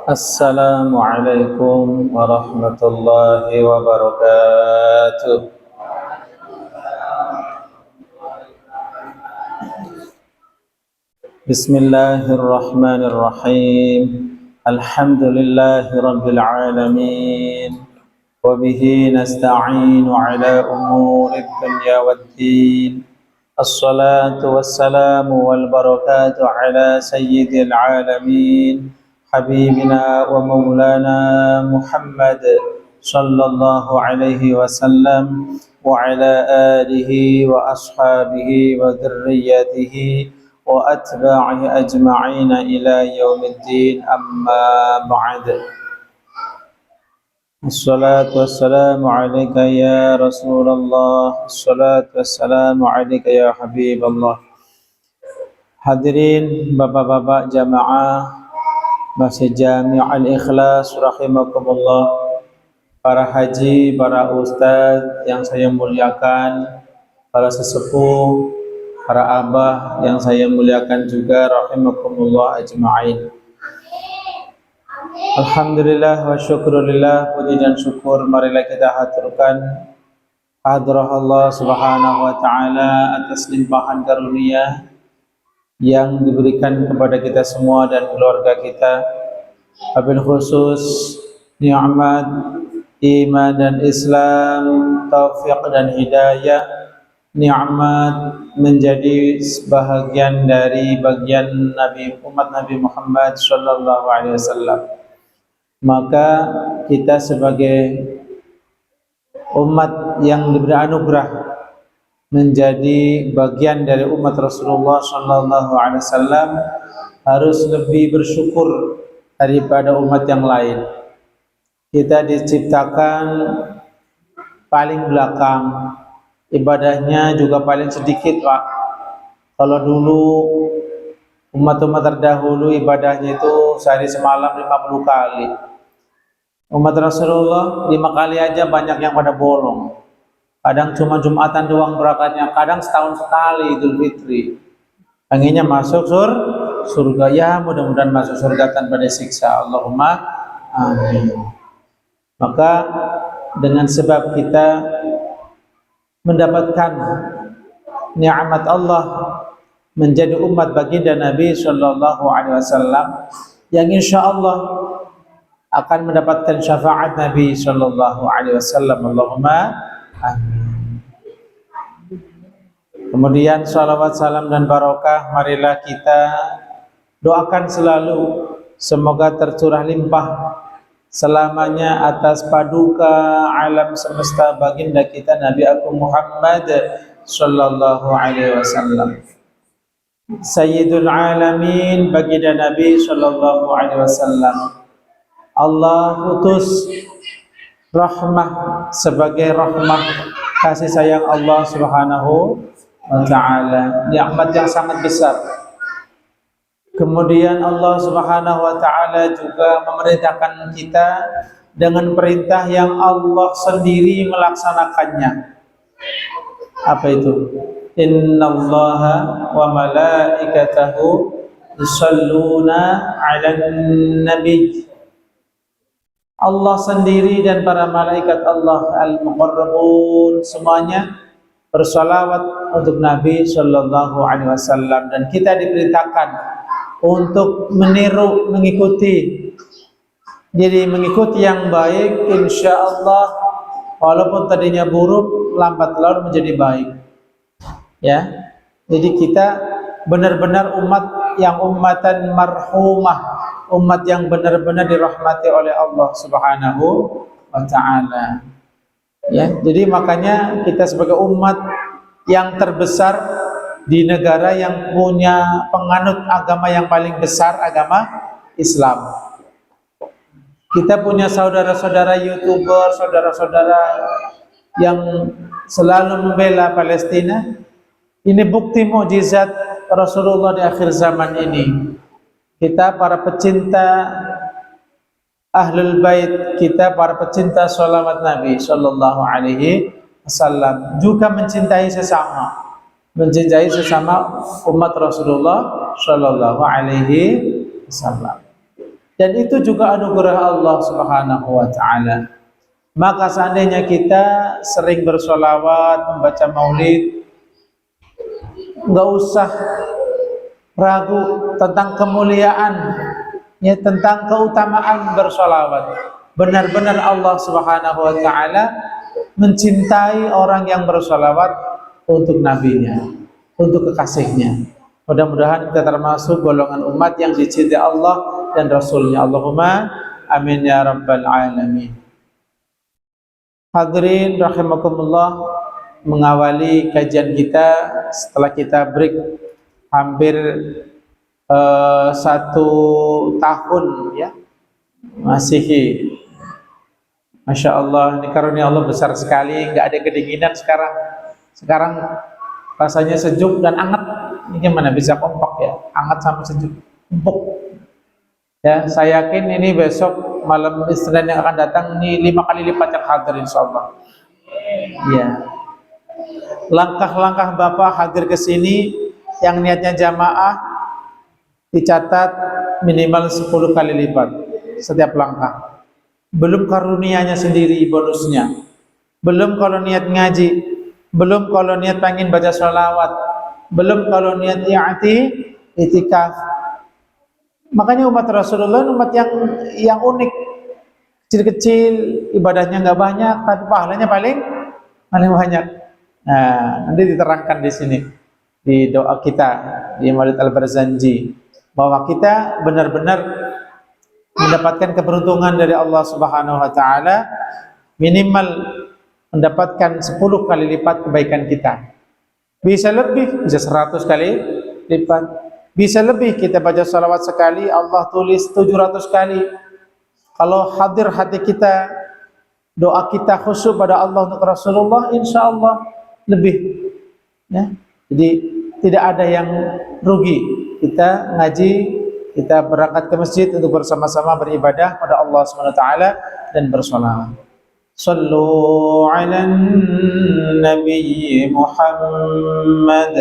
Assalamualaikum warahmatullahi wabarakatuh. Bismillahirrahmanirrahim. Alhamdulillahi rabbil alamin. Wabihi nasta'inu ala umuri dunya waddin. Assalatu wassalamu wal barakatu ala sayyidil alamin Habibina wa maulana Muhammad sallallahu alaihi wasallam wa ala alihi wa ashabihi wa dhurriyyatihi wa atba'ihi ajma'ina ila yaumiddin amma ba'd. Assalatu wassalamu alaika ya Rasulullah. Assalatu wassalamu alaika ya Habiballah. Hadirin bapak-bapak jamaah Masjid Jami' Al-Ikhlas rahimakumullah, para haji, para ustadz yang saya muliakan, para sesepuh, para abah yang saya muliakan juga rahimakumullah ajma'in. Alhamdulillah wa syukurillah, puji dan syukur marilah kita haturkan hadrah Allah subhanahu wa ta'ala atas limpahan karunia yang diberikan kepada kita semua dan keluarga kita, wabil khusus nikmat iman dan Islam, taufik dan hidayah, nikmat menjadi sebahagian dari bagian umat Nabi Muhammad sallallahu alaihi wasallam. Maka kita sebagai umat yang diberi anugerah menjadi bagian dari umat Rasulullah sallallahu alaihi wasallam harus lebih bersyukur daripada umat yang lain. Kita diciptakan paling belakang, ibadahnya juga paling sedikit, Pak. Kalau dulu umat-umat terdahulu ibadahnya itu sehari semalam 50 kali. Umat Rasulullah 5 kali aja banyak yang pada bolong. Kadang cuma Jumatan doang berangkatnya, kadang setahun sekali Idul Fitri. Pengennya masuk surga, ya mudah-mudahan masuk surga tanpa disiksa. Allahumma amin. Maka dengan sebab kita mendapatkan nikmat Allah menjadi umat baginda Nabi sallallahu alaihi wasallam yang insyaallah akan mendapatkan syafaat Nabi sallallahu alaihi wasallam. Allahumma amin. Kemudian salawat, salam dan barokah marilah kita doakan selalu semoga tercurah limpah selamanya atas paduka alam semesta baginda kita Nabi Agung Muhammad sallallahu alaihi wasallam, Sayyidul alamin baginda Nabi sallallahu alaihi wasallam. Allah utus rahmah sebagai rahmah kasih sayang Allah subhanahu wa ta'ala, nikmat yang sangat besar. Kemudian Allah subhanahu wa ta'ala juga memerintahkan kita dengan perintah yang Allah sendiri melaksanakannya. Apa itu? Innallaha wa malaikatahu yusalluna 'alan nabi. Allah sendiri dan para malaikat Allah al-muqarrabun semuanya bersalawat untuk Nabi sallallahu alaihi wasallam, dan kita diperintahkan untuk meniru, mengikuti. Jadi mengikuti yang baik insyaallah, walaupun tadinya buruk lambat laun menjadi baik. Ya. Jadi kita benar-benar umat yang ummatan marhumah, umat yang benar-benar dirahmati oleh Allah subhanahu wa ta'ala. Ya, jadi makanya kita sebagai umat yang terbesar di negara yang punya penganut agama yang paling besar, agama Islam. Kita punya saudara-saudara YouTuber, saudara-saudara yang selalu membela Palestina. Ini bukti mukjizat Rasulullah di akhir zaman ini. Kita para pecinta Ahlul Bait, kita para pecinta sholawat Nabi sallallahu alaihi wasallam juga mencintai sesama, umat Rasulullah sallallahu alaihi wasallam. dan itu juga anugerah Allah Subhanahu wa taala. Maka seandainya kita sering bersolawat, membaca maulid, nggak usah ragu tentang kemuliaan, ya, tentang keutamaan bersolawat. Benar-benar Allah Subhanahu wa taala mencintai orang yang bersolawat untuk nabinya, untuk kekasihnya. Mudah-mudahan kita termasuk golongan umat yang dicintai Allah dan Rasulnya. Allahumma amin ya rabbal alamin. Hadirin rahimakumullah, mengawali kajian kita setelah kita break hampir 1 tahun, ya, masih, Masya Allah, ini karunia Allah besar sekali, nggak ada kedinginan sekarang. Sekarang rasanya sejuk dan hangat. Ini gimana bisa kompak, ya, hangat sama sejuk, empuk. Ya, saya yakin ini besok malam Senin yang akan datang ini 5 kali lipat yang hadir insyaallah. Ya. Langkah-langkah Bapak hadir ke sini yang niatnya jamaah dicatat minimal 10 kali lipat setiap langkah. Belum karunianya sendiri, bonusnya. Belum kalau niat ngaji, belum kalau niat pengen baca sholawat, belum kalau niat i'tikaf. Makanya umat Rasulullah umat yang unik, kecil-kecil, ibadahnya nggak banyak, tapi pahalanya paling banyak. Nah, nanti diterangkan di sini di doa kita di Maulid Al-Barzanji bahwa kita benar-benar mendapatkan keberuntungan dari Allah Subhanahu wa taala, minimal mendapatkan 10 kali lipat kebaikan kita. Bisa lebih, bisa 100 kali lipat. Bisa lebih, kita baca salawat sekali, Allah tulis 700 kali. Kalau hadir hati kita, doa kita khusyuk pada Allah untuk Rasulullah, insya Allah lebih. Ya. Jadi tidak ada yang rugi. Kita ngaji, kita berangkat ke masjid untuk bersama-sama beribadah pada Allah SWT dan bersolawat. Sallu ala Nabi Muhammad.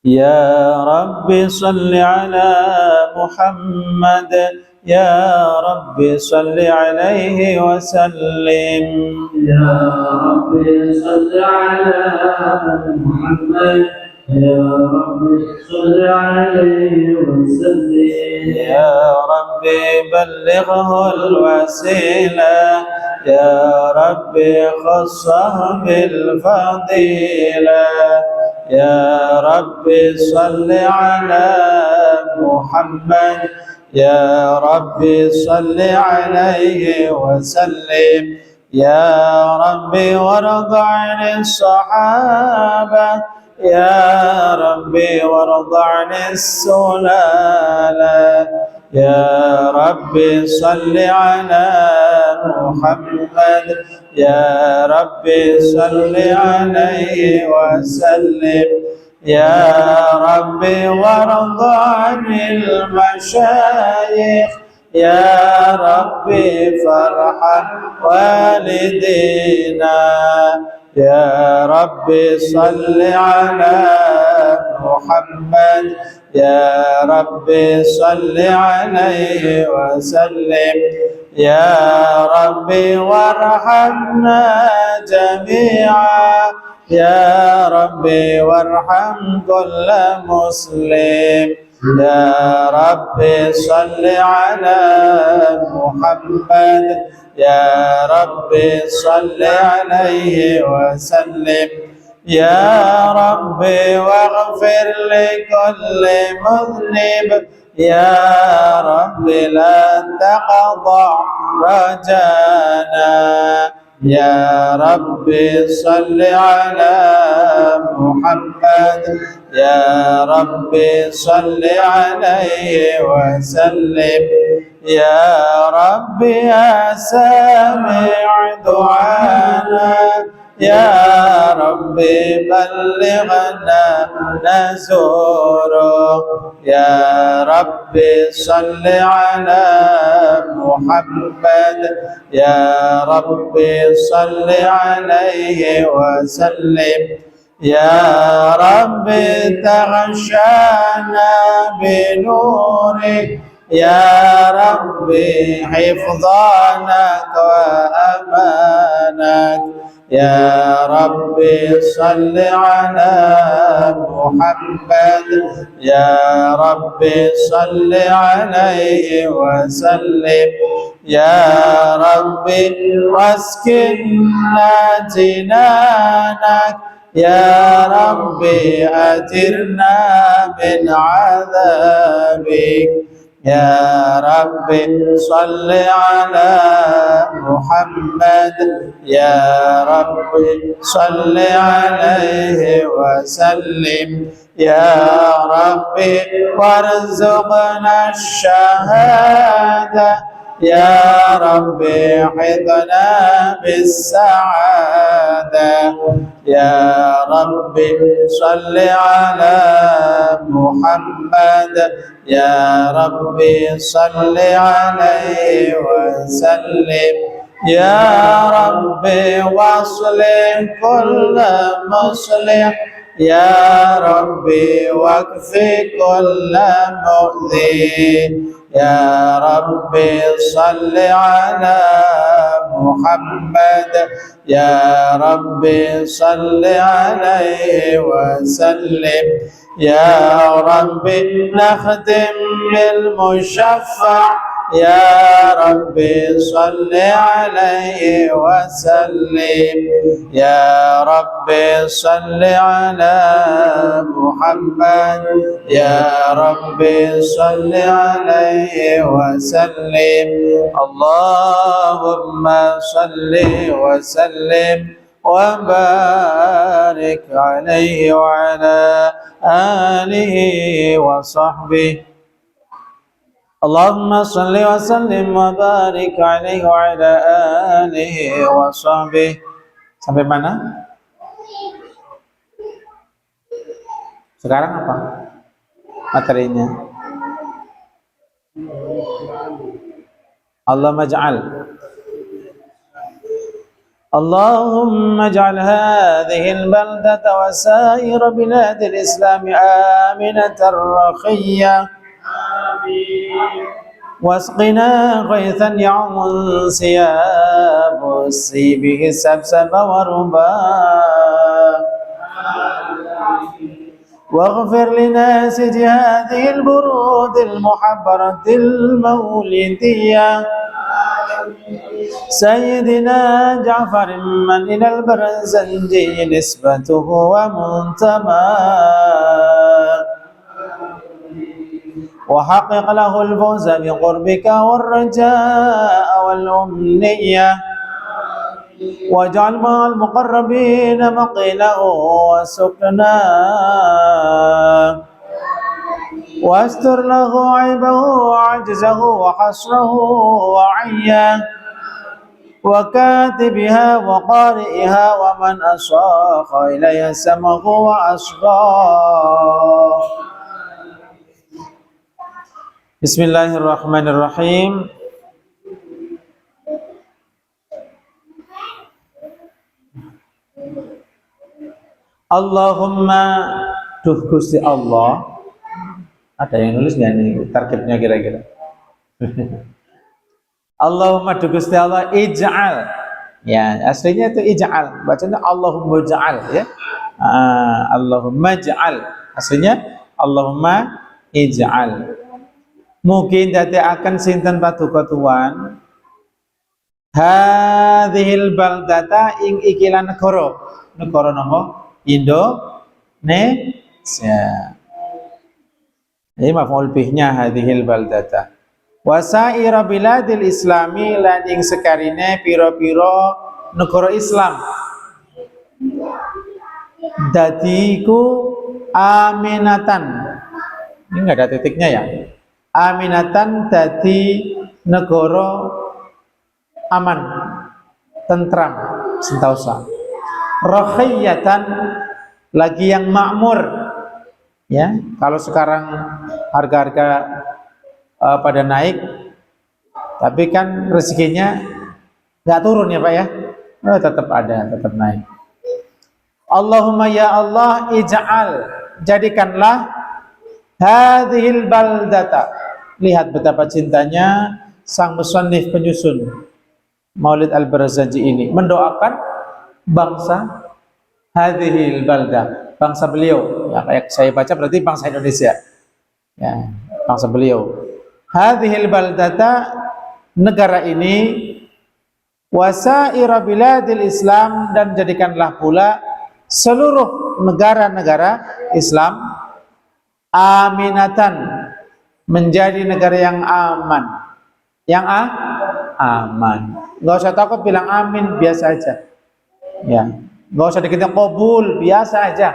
Ya Rabbi salli ala Muhammad, Ya Rabbi salli alaihi wa sallim. Ya Rabbi salli ala Muhammad, Ya Rabbi salli alaihi wa sallim. Ya Rabbi ballighhu al-wasilah, Ya Rabbi khassah bil fadilah. Ya Rabbi salli ala Muhammad, Ya Rabbi salli alaihi wa sallim. Ya Rabbi warda 'anis sahaba, Ya Rabbi warda 'anis sulala. Ya Rabbi salli ala Muhammad, Ya Rabbi salli alaihi wa sallim. Ya Rabbi warda 'anil masyayikh, Ya Rabbi farham walidina. Ya Rabbi salli ala Muhammad, Ya Rabbi salli alaihi wa sallim. Ya Rabbi warhamna jami'a, Ya Rabbi warham kulla muslim. Ya Rabbi salli ala Muhammad, Ya Rabbi salli alaihi wa sallim. Ya Rabbi waghfir li kulli mudhnib, Ya Rabbi la taqta' rajana. Ya Rabbi salli ala Muhammad, Ya Rabbi salli alaihi wa sallim. Ya Rabbi ya sami' du'ana, Ya Rabbi ballighna nazuru. Ya Rabbi salli ala Muhammad, Ya Rabbi salli alaihi wa sallim. يا رب تغشانا بنورك يا رب حفظانك وأمانك يا رب صل على محمد يا رب صل عليه وسلم يا رب واسكننا جنانك يا رب أجرنا من عذابك يا رب صل على محمد يا رب صل عليه وسلم يا رب وارزقنا الشهادة يا رب حفظنا بالسعادة يا رب صل على محمد يا رب صل عليه وسلم يا رب واصلح كل مصلح يا رب واكفي كل مؤذي يا رب صل على محمد يا رب صل عليه وسلم يا رب نخدم بالمشفع يا رب صل عليه وسلم يا رب صل على محمد يا رب صل عليه وسلم اللهم صل وسلم وبارك عليه وعلى آله وصحبه اللهم صل وسلم وبارك عليه وعلى آله وصحبه. Sampai mana? Sekarang apa materinya? Allahumma ij'al hadhihi al-baldata wa sa'ir bilad al-islam aminatan rakhiyah واسقنا غيثا يعم ثياب به سبسب وربا واغفر لناسج هذه البرود المحبرة المولدية سيدنا جعفر من إلى البرزنجي نسبته ومنتماه وحقق له الفوز بقربك والرجاء والأمنية واجعل مع المقربين مقيله وسكناه واستر له عيبه وعجزه وحصره وعيه وكاتبها وقارئها ومن أصاخ إليها سمه وأصغاه. Bismillahirrahmanirrahim. Allahumma, duh Gusti Allah. Ada yang nulis nggak nih targetnya kira-kira? Allahumma, duh Gusti Allah, ij'al. Ya, aslinya itu ij'al. Bacanya Allahumma ij'al ya. Allahumma ij'al. Aslinya Allahumma ij'al. Mungkin dadi akan sinten paduka tuan hadhil baldata ing ikilah negara napa Indonesia. Ini maf'ul bihnya hadhil baldata wasaira biladil islami lan ing sekarine pira-pira negara Islam dadi iku aminatan. Ini enggak ada titiknya ya. Aminatan dadi negara aman, tentram, sentosa. Rakhiyatan lagi yang makmur. Ya, kalau sekarang harga-harga pada naik, tapi kan rezekinya nggak turun ya Pak ya, tetap ada, tetap naik. Allahumma ya Allah ij'al, jadikanlah hadhil baldata. Lihat betapa cintanya sang musannif penyusun Maulid Al-Barzanji ini mendoakan bangsa hadhil balda, bangsa beliau. Ya, kayak saya baca berarti bangsa Indonesia. Ya, bangsa beliau. Hadhil baldata, negara ini, wasaira biladil Islam, dan jadikanlah pula seluruh negara-negara Islam aminatan, menjadi negara yang aman. Yang aman. Nggak usah takut bilang amin, biasa aja. Ya, nggak usah dikit qabul, biasa aja.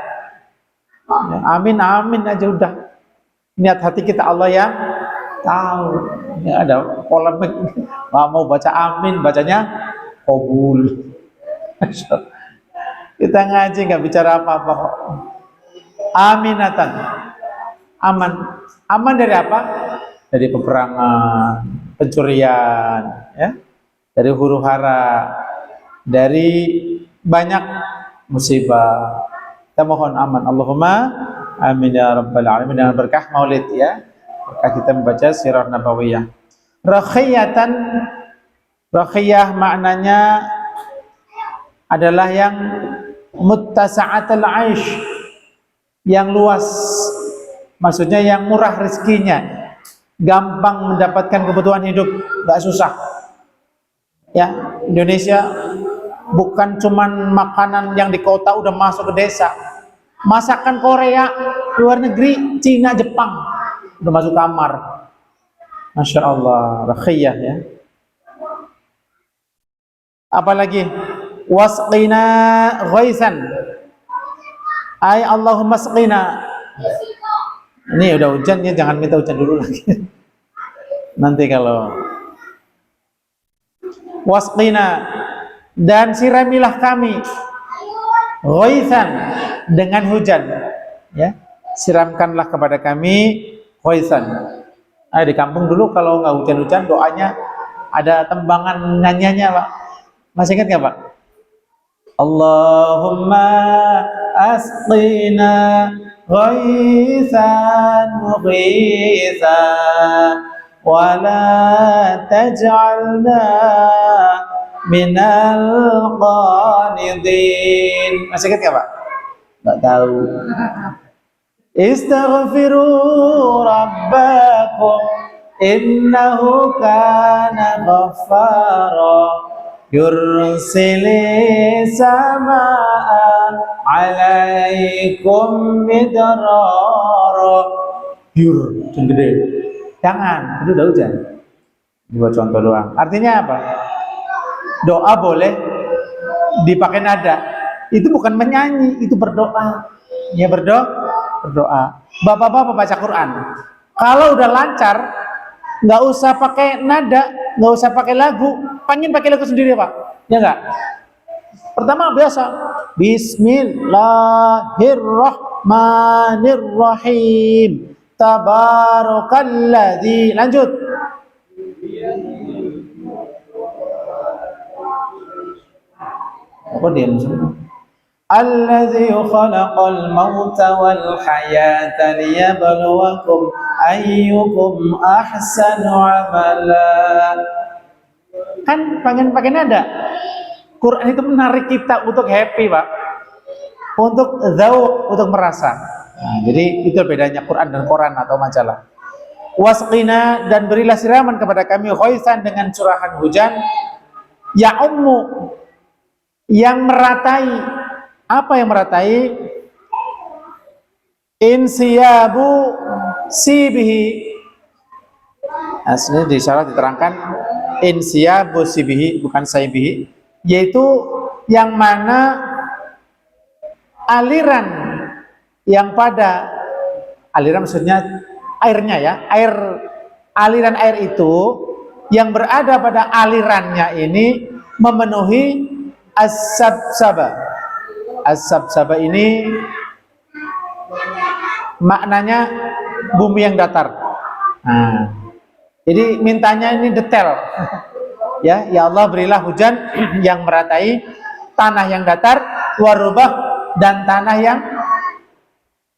Ya, amin amin aja udah. Niat hati kita Allah yang tahu. Ya, ada polemik. Nggak mau baca amin, bacanya qabul. Kita ngaji nggak bicara apa-apa kok. Aminatan, aman. Aman dari apa? Dari peperangan, pencurian, ya, dari huru hara, dari banyak musibah. Kita mohon aman. Allahumma amin ya rabbal alamin, dengan berkah Maulid, ya, berkah kita membaca sirah nabawiyah. Rakhiyatan, rakhiyah maknanya adalah yang muttasa'atul aish, yang luas, maksudnya yang murah rezekinya, gampang mendapatkan kebutuhan hidup, nggak susah. Ya, Indonesia bukan cuman makanan yang di kota udah masuk ke desa, masakan Korea, luar negeri, Cina, Jepang udah masuk kamar. Masya Allah, rakhiyah, ya. Apalagi wasqina ghaisan, ay Allahumma sqina. Ini udah hujan ya, jangan minta hujan dulu lagi. Nanti kalau wasqina, dan siramilah kami ghaisan, dengan hujan, ya, siramkanlah kepada kami ghaisan. Di kampung dulu kalau nggak hujan-hujan doanya ada tembangan nyanyiannya, Pak. Masih ingat nggak, Pak? Allahumma asqina ghaisan mughisan wa la taj'alna minal qanidin. Masih ingat nggak, Pak? Nggak tahu. Istaghfiru rabbakum innahu kana ghaffara yursilis samaa alaikum midrara. Yur, gede. Jangan, itu udah hujan. Ini buat contoh doang. Artinya apa? Doa boleh dipakai nada. Itu bukan menyanyi, itu berdoa. Ya, berdoa. Bapak-bapak baca Quran, kalau udah lancar, nggak usah pakai nada, nggak usah pakai lagu, pengen pakai lagu sendiri, Pak, ya nggak? Pertama biasa, Bismillahirrahmanirrahim, Tabarakalladzi, lanjut. Apa dia maksudnya? Alladzi khalaqal mauta wal hayata liyabluwakum ayyukum ahsanu amala. Kan pengen pakai nada. Quran itu menarik kita untuk happy, Pak. Untuk dzauq, untuk merasa. Nah, jadi itu bedanya Quran dan koran atau majalah. Wasqina, dan berilah siraman kepada kami ghaisan, dengan curahan hujan, ya ummu, yang meratai. Apa yang meratai? Insiyabu sibihi. Aslinya di syarat diterangkan insiyabu sibihi, bukan saibihi, yaitu yang mana aliran yang pada, aliran maksudnya airnya, ya, aliran air itu yang berada pada alirannya ini memenuhi as-sabsabah. As-sabsabah ini maknanya bumi yang datar. Nah, jadi mintanya ini detail. Ya, ya Allah berilah hujan yang meratai tanah yang datar, warubah dan tanah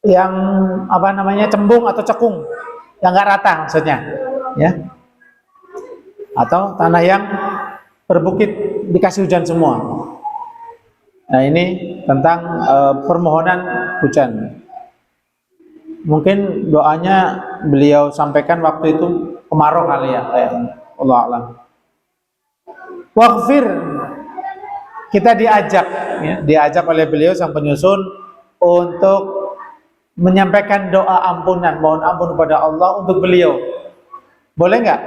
yang apa namanya, cembung atau cekung, yang nggak rata maksudnya, ya. Atau tanah yang berbukit dikasih hujan semua. Nah, ini tentang permohonan hujan. Mungkin doanya beliau sampaikan waktu itu kemarau kali ya, Allah a'lam. Waghfir, kita diajak oleh beliau sang penyusun untuk menyampaikan doa ampunan, mohon ampun kepada Allah untuk beliau. Boleh nggak?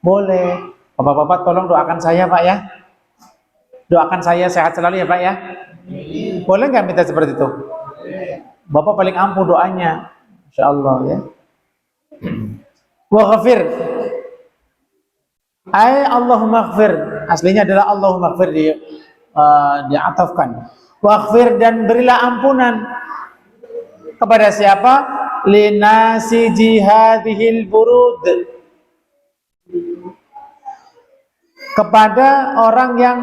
Boleh. Bapak-bapak tolong doakan saya Pak ya. Doakan saya sehat selalu ya Pak ya. Boleh nggak minta seperti itu? Bapak paling ampuh doanya, insyaallah ya. Waghfir, Allahumma ghfir, aslinya adalah Allahumma ghfir, diatafkan. Waghfir, dan berilah ampunan kepada siapa? Linasi jihadihil burud, kepada orang yang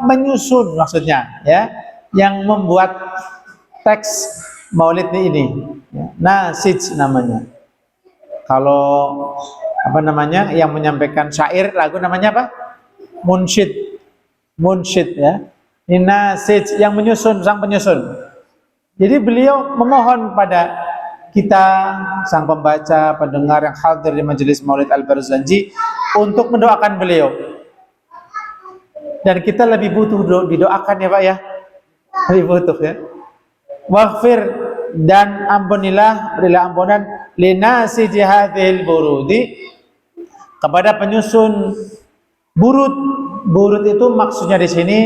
menyusun maksudnya ya, yang membuat teks maulid ini ya. Nasij namanya. Kalau apa namanya, yang menyampaikan syair lagu namanya apa? Munsyid ya. Ini nasij, yang menyusun, sang penyusun. Jadi beliau memohon pada kita, sang pembaca, pendengar yang hadir di majelis Maulid Al-Barzanji, untuk mendoakan beliau. Dan kita lebih butuh didoakan ya Pak ya. Lebih butuh ya. Waghfir, dan ampunilah, berilah ampunan linasi jihadil burudi, kepada penyusun burud. Burud itu maksudnya di sini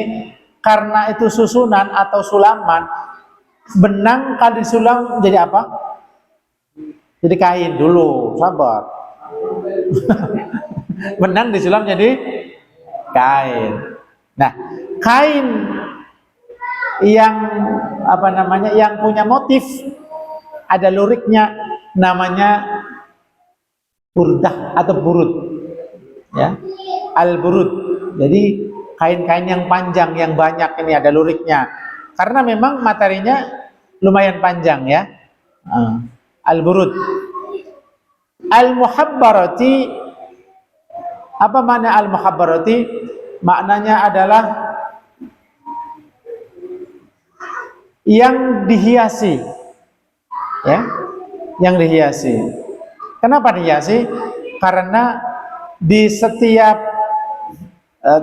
karena itu susunan atau sulaman. Benang kalau disulam jadi apa? Jadi kain dulu, sabar. Benang disulam jadi kain. Nah, kain yang apa namanya, yang punya motif, ada luriknya, namanya burdah atau burud ya, al-burud. Jadi kain-kain yang panjang, yang banyak, ini ada luriknya karena memang materinya lumayan panjang ya. Al-burud. Al-muhabbarati, apa makna al-muhabbarati? Maknanya adalah yang dihiasi ya, yang dihiasi. Kenapa dihiasi? Karena di setiap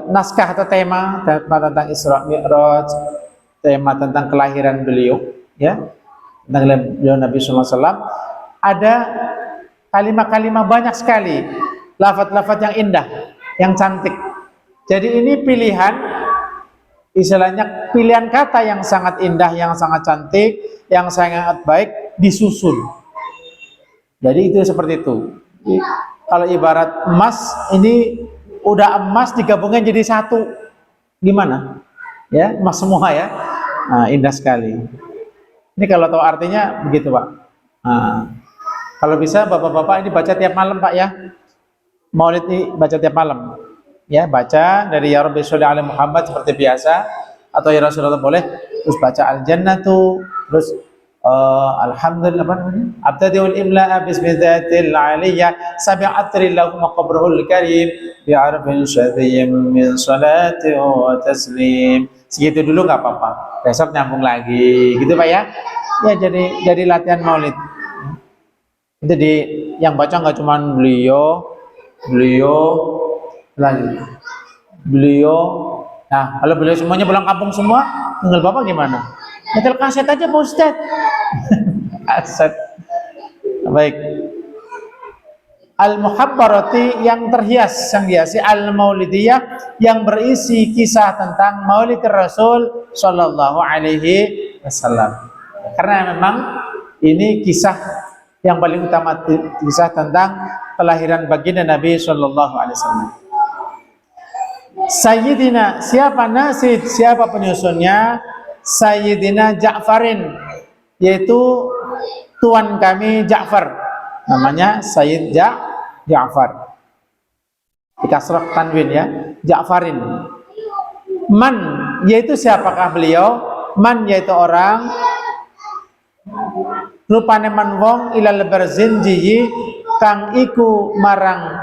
naskah atau tema tentang Isra Mi'raj, tema tentang kelahiran beliau ya, tentang beliau Nabi sallallahu alaihi wasallam, ada kalimat-kalimat banyak sekali, lafaz-lafaz yang indah, yang cantik. Jadi ini pilihan, istilahnya pilihan kata yang sangat indah, yang sangat cantik, yang sangat baik, disusun. Jadi itu seperti itu. Jadi, kalau ibarat emas, ini udah emas digabungin jadi satu, gimana? Ya, emas semua ya. Nah, indah sekali. Ini kalau tahu artinya begitu Pak. Nah, kalau bisa bapak-bapak ini baca tiap malam Pak ya. Maulid ini baca tiap malam. Ya, baca dari Ya Rabbi sholli ala Muhammad seperti biasa, atau Ya Rasulullah boleh, terus baca Al-Jannatu, terus alhamdulillah, apa namanya? Abtadiul imla'a bismi dzatil 'aliyyah sabi'atri lahum qabrul karim bi'arfin syadhiyyin min salati wa taslim. Segitu dulu nggak apa-apa. Besok nyambung lagi, gitu Pak ya. Ya, jadi latihan maulid. Jadi yang baca nggak cuma beliau lagi. Nah, kalau beliau semuanya pulang kampung semua, tinggal Bapak gimana? Nyetel kaset aja Pak Ustadz. Kaset. Baik. Al-muhabbarati, yang terhias, yang hiasi, al-maulidiyah, yang berisi kisah tentang Maulid Rasul sallallahu alaihi wasallam. Karena memang ini kisah yang paling utama, kisah tentang kelahiran baginda Nabi sallallahu alaihi wasallam. Sayyidina, siapa nasid, siapa penyusunnya? Sayyidina Ja'farin, yaitu tuan kami Ja'far, namanya Sayyid Ja'far, dikasrah tanwin ya, Ja'farin. Man, yaitu siapakah beliau? Man yaitu orang rupane man wong ilal Barzanji kang iku marang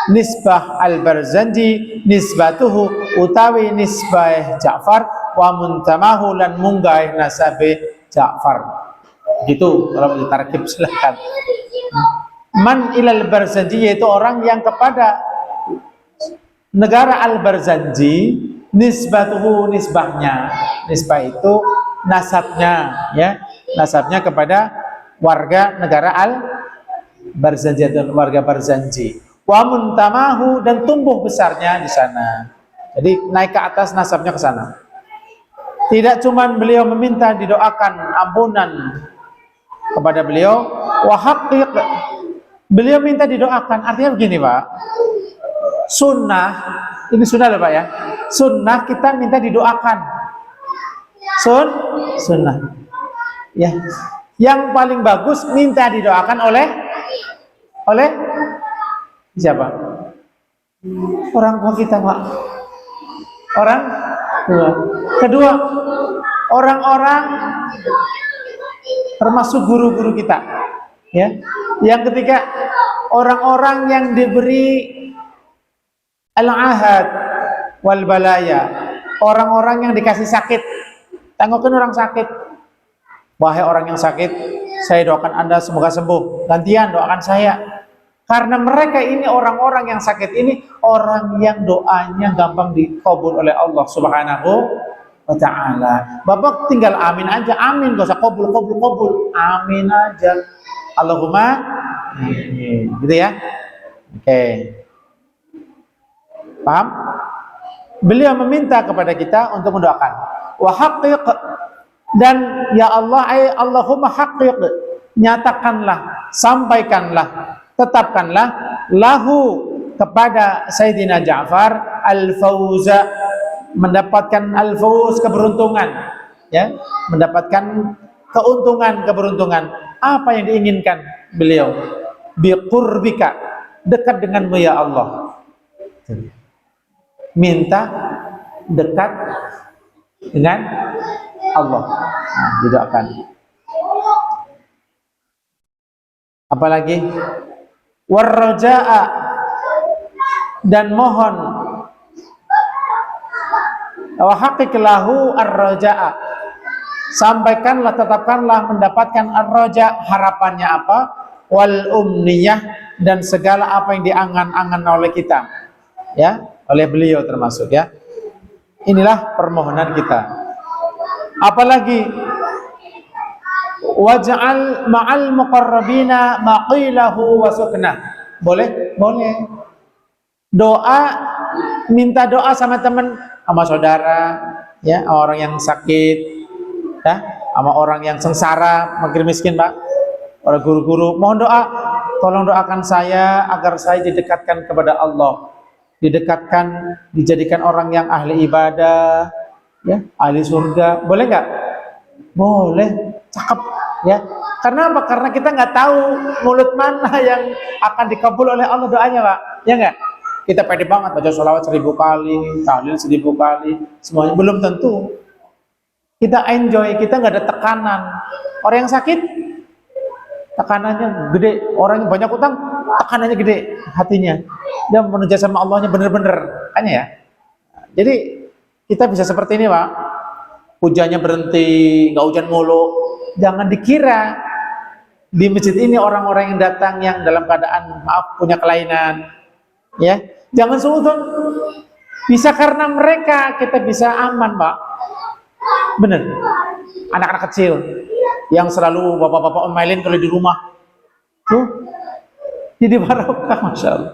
nisbah al Barzanji nisbatuhu utawi nisbah Ja'far wa muntamahu lan munggah nasabe Ja'far. Gitu kalau ditarkib silakan. Man ilal Barzanji yaitu orang yang kepada negara al Barzanji nisbatuhu nisbahnya. Nisbah itu nasabnya, ya. Nasabnya kepada warga negara al Barzanji atau warga Barzanji. Wa muntamahu dan tumbuh besarnya di sana. Jadi naik ke atas nasabnya ke sana. Tidak cuma beliau meminta didoakan ampunan kepada beliau, wa haqqiq. Beliau minta didoakan. Artinya begini, Pak. Sunnah, ini sunnah loh Pak ya. Sunnah kita minta didoakan. Sunnah. Ya. Yang paling bagus minta didoakan oleh siapa? Orang tua kita, Pak. Orang tua. Kedua, orang-orang termasuk guru-guru kita. Ya. Yang ketiga, orang-orang yang diberi al-ahad wal balaya, orang-orang yang dikasih sakit. Tengokin orang sakit. Wahai orang yang sakit, saya doakan Anda semoga sembuh. Gantian doakan saya. Karena mereka ini orang-orang yang sakit ini orang yang doanya gampang dikabul oleh Allah Subhanahu wa ta'ala. Bapak tinggal amin aja, amin, gak usah kabul. Amin aja. Allahumma amin. Gitu ya. Oke. Paham? Beliau meminta kepada kita untuk mendoakan. Wa haqqiq, dan ya Allah, Allahumma haqqiq, nyatakanlah, sampaikanlah, tetapkanlah lahu kepada Sayyidina Ja'far al-fauza, mendapatkan al-fauz, keberuntungan, ya, mendapatkan keberuntungan. Apa yang diinginkan beliau? Biqurbika, dekat denganmu ya Allah. Minta dekat dengan Allah. Nah, didoakan. Apalagi warraja'a, dan mohon wa haqqiq lahu ar-raja'a, sampaikanlah, tetapkanlah mendapatkan ar-raja, harapannya apa, wal umniyah, dan segala apa yang diangan-angan oleh kita, ya, oleh beliau termasuk, ya. Inilah permohonan kita. Apalagi waj'al ma'al muqarrabina maqilahu wa suknah. Boleh? Boleh. Doa, minta doa sama teman, sama saudara, ya, sama orang yang sakit, ya, sama orang yang sengsara, fakir miskin, Pak. Para guru-guru, mohon doa, tolong doakan saya agar saya didekatkan kepada Allah. Didekatkan, dijadikan orang yang ahli ibadah, ya, ahli surga. Boleh nggak? Boleh. Cakep, ya. Karena apa? Karena kita nggak tahu mulut mana yang akan dikabul oleh Allah doanya, Pak. Ya nggak? Kita pede banget baca sholawat 1000 kali, tahlil 1000 kali, semuanya belum tentu. Kita enjoy, kita nggak ada tekanan. Orang yang sakit, tekanannya gede. Orang yang banyak utang, tekanannya gede hatinya. Dia menuju sama Allahnya bener-bener, kayaknya ya. Jadi kita bisa seperti ini, Pak. Hujannya berhenti, nggak hujan mulu. Jangan dikira di masjid ini orang-orang yang datang yang dalam keadaan maaf punya kelainan, ya. Jangan suudzon. Bisa karena mereka kita bisa aman, Pak. Bener. Anak-anak kecil yang selalu bapak-bapak omelin kalau di rumah, tuh jadi barokah, masya Allah.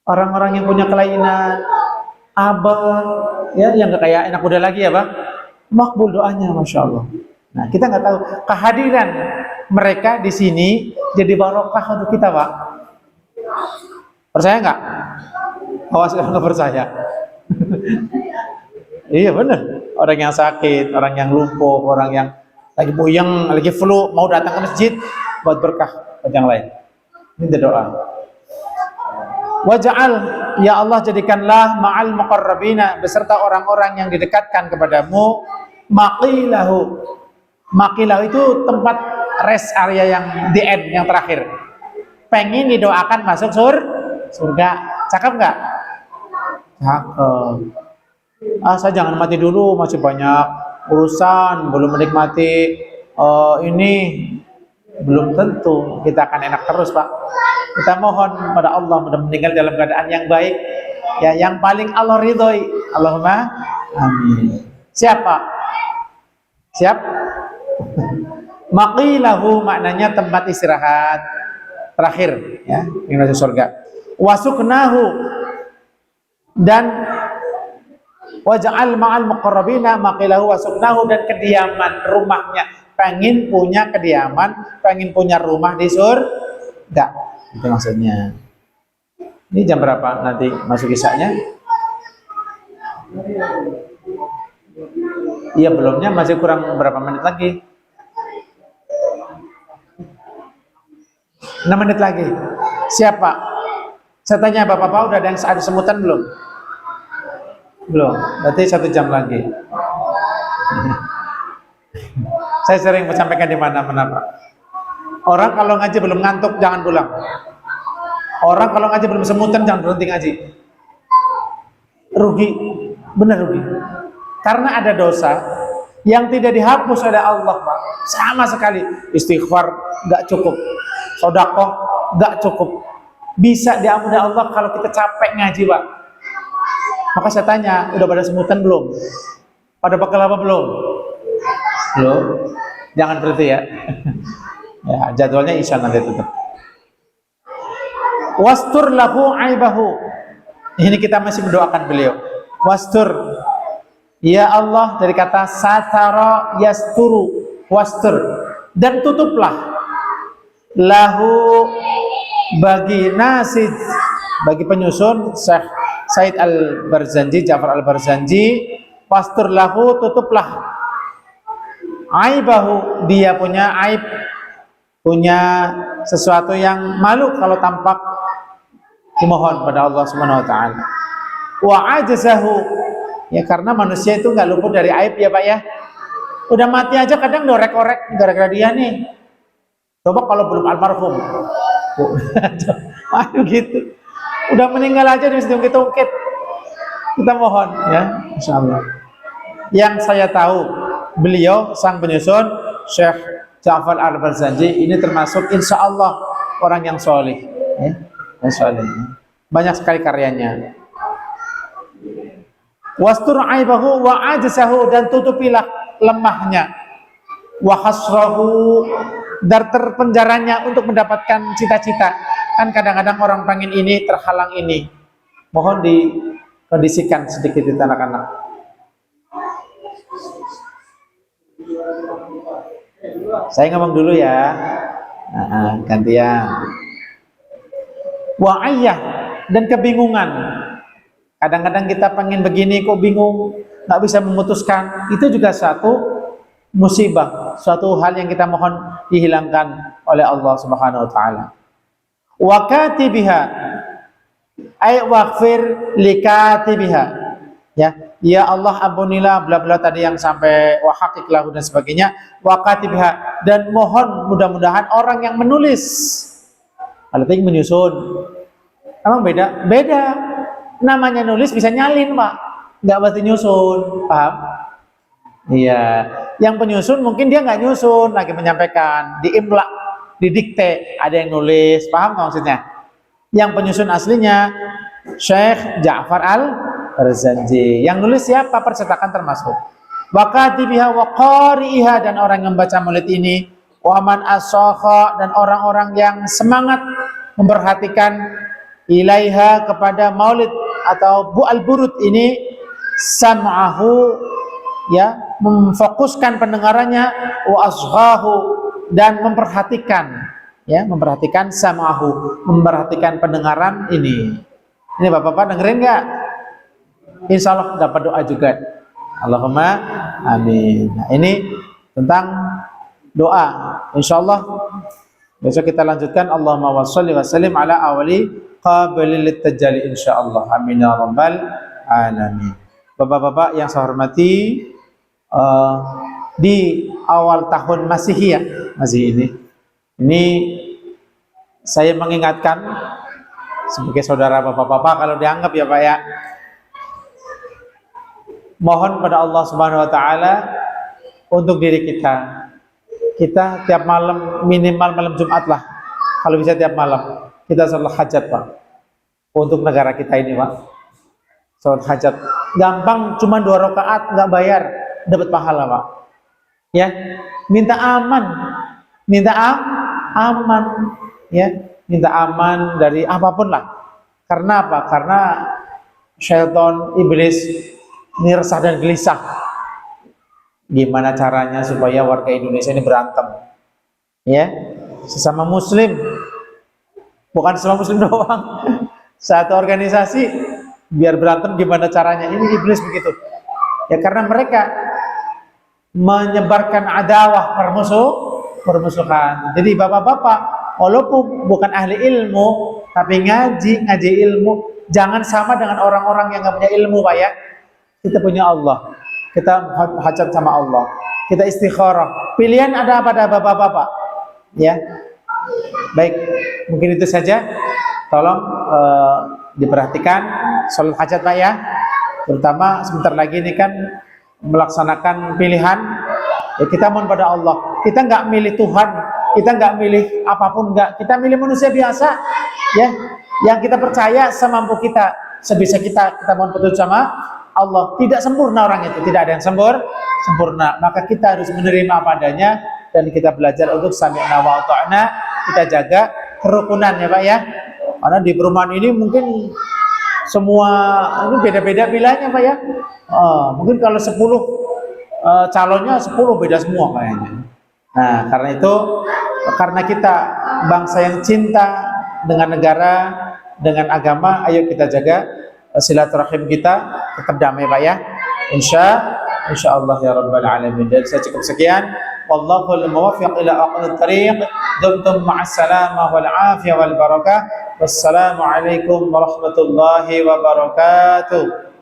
Orang-orang yang punya kelainan, abang, ya, yang gak kayak anak muda lagi ya, Pak, makbul doanya, masya Allah. Nah, kita nggak tahu kehadiran mereka di sini jadi barokah untuk kita, Pak. Percaya nggak? Awas kalau nggak percaya. Iya bener. Orang yang sakit, orang yang lumpuh, orang yang lagi puyeng, lagi flu, mau datang ke masjid buat berkah buat yang lain. Minta doa. Waj'al ya Allah jadikanlah ma'al muqarrabina beserta orang-orang yang didekatkan kepadamu maqilahu. Maqilahu itu tempat rest area yang the end, yang terakhir. Pengen didoakan masuk surga. Cakep nggak? Cakep. Saya jangan mati dulu, masih banyak urusan, belum menikmati ini. Belum tentu kita akan enak terus, Pak. Kita mohon pada Allah mudah meninggal dalam keadaan yang baik, ya, yang paling Allah ridhoi. Allahumma amin. Siapa? Siap? Maqilahu maknanya tempat istirahat terakhir, ya, yang masuk surga. Wasuknahu dan waj'al ma'al muqarrabina maqilahu wasuknahu, dan kediaman rumahnya. Pengen punya kediaman, pengen punya rumah di surga. Itu maksudnya. Ini jam berapa nanti masuk isya-nya? Iya, belumnya masih kurang berapa menit lagi? 6 menit lagi. Siapa? Saya tanya bapak-bapak, udah ada yang ada semutan belum? Belum. Berarti 1 jam lagi. Saya sering menyampaikan di mana-mana, Pak. Orang kalau ngaji belum ngantuk jangan pulang. Orang kalau ngaji belum semutan jangan berhenti ngaji. Rugi, benar rugi. Karena ada dosa yang tidak dihapus oleh Allah, Pak. Sama sekali. Istighfar nggak cukup, sedekah nggak cukup. Bisa diampuni Allah kalau kita capek ngaji, Pak. Maka saya tanya, udah pada semutan belum? Pada bekal apa belum? Belum. Jangan berhenti ya. Ya, jadwalnya isya nanti tutup. Wastur lahu aibahu. Ini kita masih mendoakan beliau. Wastur. Ya Allah, dari kata satara yasturu, wastur, dan tutuplah lahu bagi nasid, bagi penyusun Syekh Said Al-Barzanji, Ja'far Al-Barzanji, wastur lahu, tutuplah aibahu, dia punya aib, punya sesuatu yang malu kalau tampak, dimohon pada Allah Subhanahu wa taala. Wa ajazahu, ya, karena manusia itu nggak luput dari aib ya, Pak ya. Udah mati aja kadang dorek-orek gara-gara dia nih. Coba kalau belum almarhum. Aduh gitu. Udah meninggal aja diungkit-ungkit. Kita mohon ya, insyaallah. Yang saya tahu, beliau sang penyusun Syekh Ja'far Al-Barzanji ini termasuk insya Allah orang yang soleh, ya, yang soleh. Banyak sekali karyanya. Wastur aibahu wa ajzahu, dan tutupilah lemahnya. Wa hasrahu, dan terpenjaranya untuk mendapatkan cita-cita. Kan kadang-kadang orang pengen ini terhalang ini. Mohon dikondisikan sedikit di anak-anak. Saya ngomong dulu ya. Gantian. Wa ayah, dan kebingungan. Kadang-kadang kita pengen begini kok bingung, nggak bisa memutuskan. Itu juga satu musibah, suatu hal yang kita mohon dihilangkan oleh Allah Subhanahu wa taala. Wa katibiha, ay waghfir likatibiha. Ya Allah, ampunilah bla bla tadi yang sampai wa haqiqlahu dan sebagainya. Wa katibiha, dan mohon mudah-mudahan orang yang menulis. Ada yang menyusun. Emang beda? Beda. Namanya nulis bisa nyalin, Pak. Nggak pasti nyusun, paham? Iya. Yang penyusun mungkin dia nggak nyusun, lagi menyampaikan, diimla, didikte, ada yang nulis, paham nggak maksudnya? Yang penyusun aslinya Syekh Ja'far Al-Barzanji. Yang nulis siapa? Percetakan termasuk. Wa katibiha wa qari'iha, dan orang yang membaca maulid ini, wa man asakha, dan orang-orang yang semangat memperhatikan ilaiha, kepada maulid atau bu al-burud ini, sam'ahu, ya, memfokuskan pendengarannya, wa asghahu, dan memperhatikan, ya, memperhatikan sam'ahu, memperhatikan pendengaran ini. Ini bapak-bapak dengerin nggak? Insya Allah dapat doa juga. Allahumma amin. Nah, ini tentang doa. Insya Allah besok kita lanjutkan. Allahumma washolli wa sallim ala awali qabil litajalli insyaallah. Amin ya rabbal alamin. Bapak-bapak yang saya hormati, di awal tahun Masihiyah ini saya mengingatkan sebagai saudara bapak-bapak, kalau dianggap ya Pak ya, mohon pada Allah Subhanahu wa taala untuk diri kita tiap malam, minimal malam Jumat lah, kalau bisa tiap malam kita salat hajat Pak, untuk negara kita ini Pak. Salat hajat gampang, cuma 2 rakaat, nggak bayar, dapat pahala Pak ya. Minta aman ya, minta aman dari apapun lah. Karena apa? Karena syaitan, iblis ini resah dan gelisah. Gimana caranya supaya warga Indonesia ini berantem? Ya, sesama muslim, bukan sesama muslim doang, satu organisasi biar berantem, gimana caranya? Ini iblis begitu. Ya karena mereka menyebarkan adawah, permusuhan. Jadi bapak-bapak, walaupun bukan ahli ilmu, tapi ngaji ilmu, jangan sama dengan orang-orang yang nggak punya ilmu Pak ya. Kita punya Allah, kita hajat sama Allah, kita istikharah. Pilihan ada pada bapak-bapak ya. Baik, mungkin itu saja. Tolong diperhatikan salat hajat Pak ya, terutama sebentar lagi ini kan melaksanakan pilihan ya. Kita mohon pada Allah, kita nggak milih Tuhan, kita nggak milih apapun, nggak, kita milih manusia biasa ya, yang kita percaya semampu kita, sebisa kita mohon petunjuk sama Allah. Tidak sempurna orang itu, tidak ada yang sempurna, maka kita harus menerima apa adanya dan kita belajar untuk sami'na wa ata'na. Kita jaga kerukunan ya Pak ya, karena di perumahan ini mungkin semua ini beda-beda pilihannya Pak ya. Mungkin kalau 10 calonnya 10 beda semua kayaknya. Nah, karena itu, karena kita bangsa yang cinta dengan negara, dengan agama, ayo kita jaga silaturahim kita, tetap damai Pak ya. Insyaallah ya rabbal alamin. Dan saya cukup sekian. Wallahul muwaffiq ila aqwamit thariq. Dumtum ma'as salamah wal afiyah wal barakah. Wassalamu alaikum warahmatullahi wabarakatuh.